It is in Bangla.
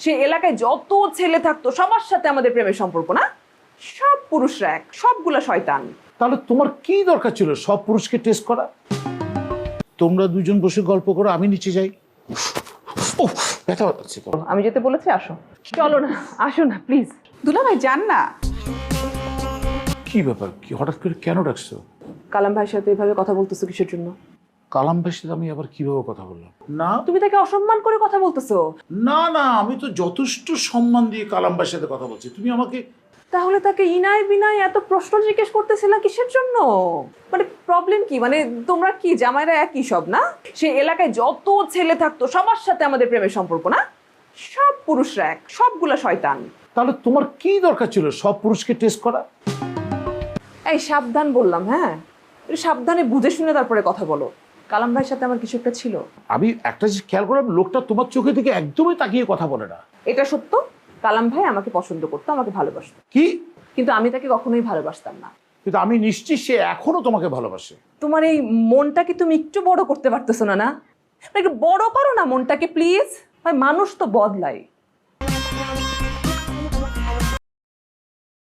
সে এলাকায় যত ছেলে থাকতো সবার সাথে আমাদের প্রেমের সম্পর্ক না, সব পুরুষরা এক, সবগুলা শয়তান। তাহলে তোমার কি দরকার ছিল সব পুরুষকে টেস্ট করা? তোমরা দুজন বসে গল্প করো, আমি নিচে যাই। উফ, ব্যথা পাচ্ছে। আমি যেতে বলেছি, আসো। চলো না, আসো না প্লিজ। দুলাভাই যান না। কি ব্যাপার, কি হঠাৎ করে কেন ডাকছো? কালাম ভাইয়ের সাথে এভাবে কথা বলতেছো কিসের জন্য? কালাম ভাইয়ের সাথে আমি আবার কিভাবে কথা বললাম? না তুমি তাকে অসম্মান করে কথা বলতেছো। না না, আমি তো যথেষ্ট সম্মান দিয়ে কালাম ভাইয়ের সাথে কথা বলছি। তুমি আমাকে তাহলে তাকে ইনায় বিনায় এত প্রশ্ন জিজ্ঞেস করতেছিলা কিসের জন্য? মানে প্রবলেম কি? মানে তোমরা কি জামাইরা একই সব না? সে এলাকায় যত ছেলে থাকতো সবার সাথে আমাদের প্রেমের সম্পর্ক না, সব পুরুষরা এক, সবগুলা শয়তান। তাহলে তোমার কি দরকার ছিল সব পুরুষকে টেস্ট করা? এই সাবধান বললাম, হ্যাঁ, একটু সাবধানে বুঝে শুনে তারপরে কথা বলো। কালাম ভাইয়ের সাথে আমার কিছু একটা ছিল। আমি একটা জিনিস খেয়াল করলাম, লোকটা তোমার চোখে দিকে একদমই তাকিয়ে কথা বলে না। এটা সত্য, কালাম ভাই আমাকে পছন্দ করতো, আমাকে ভালোবাসতো, কি? কিন্তু আমি তাকে কখনোই ভালোবাসতাম না। কিন্তু আমি নিশ্চিত সে এখনো তোমাকে ভালোবাসে। তোমার এই মনটাকে তুমি একটু বড় করতে পারতেছো না? না, একটু বড় করো না মনটাকে প্লিজ। ভাই মানুষ তো বদলায়।